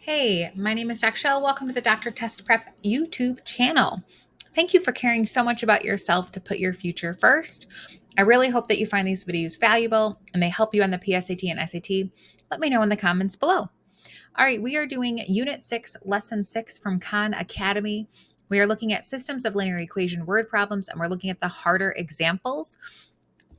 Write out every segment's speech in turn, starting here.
Hey, my name is Dr. Chelle. Welcome to the Dr. Test Prep YouTube channel. Thank you for caring so much about yourself to put your future first. I really hope that you find these videos valuable and they help you on the PSAT and SAT. Let me know in the comments below. All right, we are doing Unit 6, Lesson 6 from Khan Academy. We are looking at systems of linear equation word problems, and we're looking at the harder examples.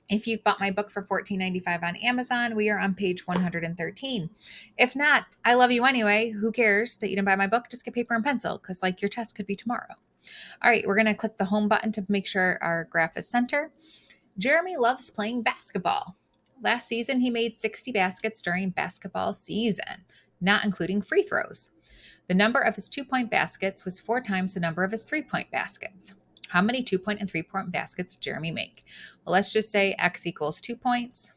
If you've bought my book for $14.95 on Amazon, we are on page 113. If not, I love you anyway. Who cares that you didn't buy my book? Just get paper and pencil because your test could be tomorrow. All right, we're going to click the home button to make sure our graph is center. Jeremy loves playing basketball. Last season, he made 60 baskets during basketball season, not including free throws. The number of his 2-point baskets was 4 times the number of his 3-point baskets. How many 2-point and 3-point baskets did Jeremy make? Well, let's just say X equals 2 points,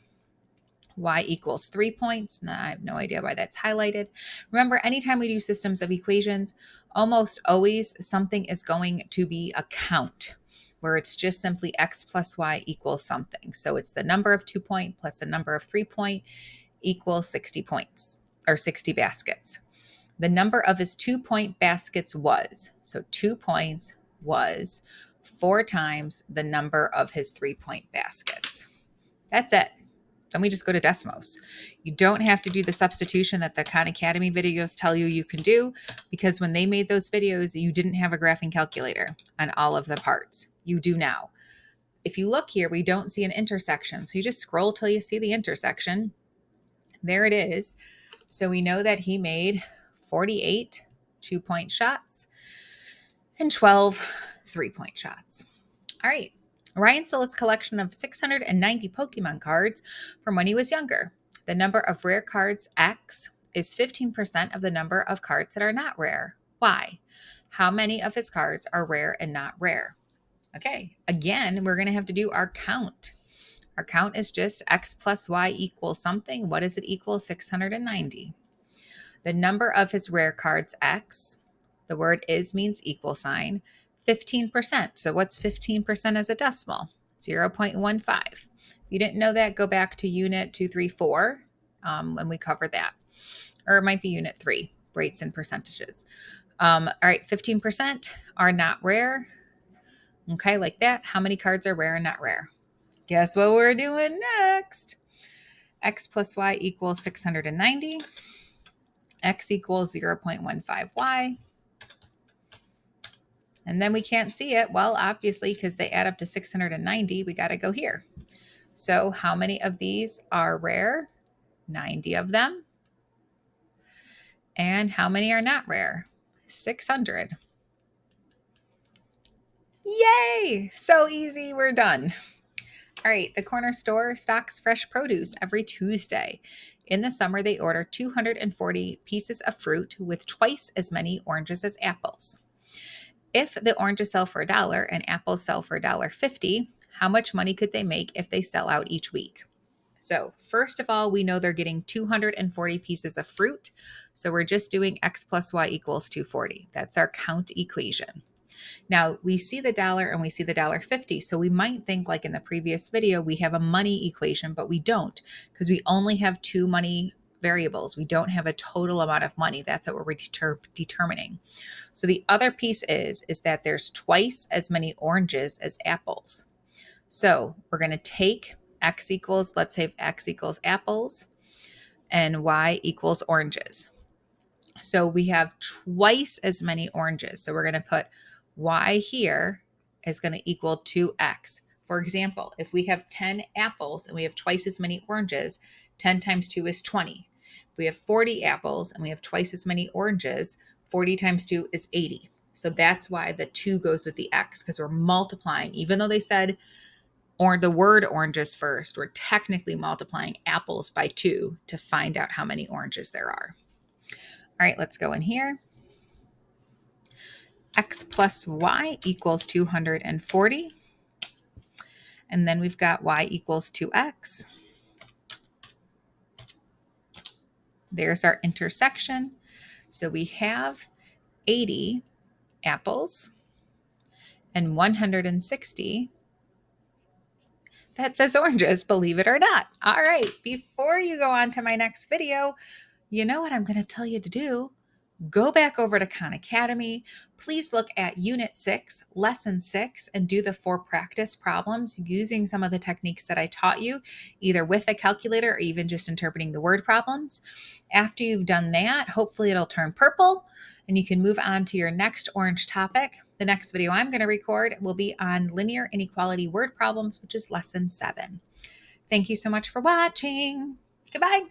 Y equals 3 points. Now, I have no idea why that's highlighted. Remember, anytime we do systems of equations, almost always something is going to be a count, where it's just simply X plus Y equals something. So it's the number of 2-point plus the number of 3-point equals 60 points or 60 baskets. The number of his 2-point baskets was, so 2 points was 4 times the number of his 3-point baskets. That's it. Then we just go to Desmos. You don't have to do the substitution that the Khan Academy videos tell you can do, because when they made those videos, you didn't have a graphing calculator on all of the parts. You do now. If you look here, we don't see an intersection. So you just scroll till you see the intersection. There it is. So we know that he made 48 2-point shots and 12 3-point shots. All right. Ryan stole his collection of 690 Pokemon cards from when he was younger. The number of rare cards, X, is 15% of the number of cards that are not rare. Why? How many of his cards are rare and not rare? Okay. Again, we're going to have to do our count. Our count is just X plus Y equals something. What does it equal? 690. The number of his rare cards, X, the word is means equal sign, 15%. So what's 15% as a decimal? 0.15. If you didn't know that, go back to Unit 234 when we cover that. Or it might be Unit 3, rates and percentages. All right, 15% are not rare. Okay, like that. How many cards are rare and not rare? Guess what we're doing next? X plus Y equals 690. X equals 0.15Y. And then we can't see it. Well, obviously, because they add up to 690, we got to go here. So how many of these are rare? 90 of them. And how many are not rare? 600. Yay! So easy, we're done. All right, the corner store stocks fresh produce every Tuesday. In the summer, they order 240 pieces of fruit with twice as many oranges as apples. If the oranges sell for $1 and apples sell for $1.50, how much money could they make if they sell out each week? So first of all, we know they're getting 240 pieces of fruit. So we're just doing X plus Y equals 240. That's our count equation. Now we see the dollar and we see the $1.50. So we might think, like in the previous video, we have a money equation, but we don't, because we only have 2 money variables. We don't have a total amount of money. That's what we're determining. So the other piece is that there's twice as many oranges as apples. So we're going to take X equals, let's say X equals apples and Y equals oranges. So we have twice as many oranges. So we're going to put Y here is going to equal 2X. For example, if we have 10 apples and we have twice as many oranges, 10 times 2 is 20. If we have 40 apples and we have twice as many oranges, 40 times 2 is 80. So that's why the 2 goes with the X, because we're multiplying. Even though they said the word oranges first, we're technically multiplying apples by 2 to find out how many oranges there are. All right, let's go in here. X plus Y equals 240. And then we've got Y equals 2X. There's our intersection. So we have 80 apples and 160 that says oranges, believe it or not. All right, before you go on to my next video, you know what I'm going to tell you to do? go back over to Khan Academy. Please look at Unit 6, Lesson 6, and do the 4 practice problems using some of the techniques that I taught you, either with a calculator or even just interpreting the word problems. After you've done that, hopefully it'll turn purple and you can move on to your next orange topic. The next video I'm going to record will be on linear inequality word problems, which is Lesson 7. Thank you so much for watching. Goodbye.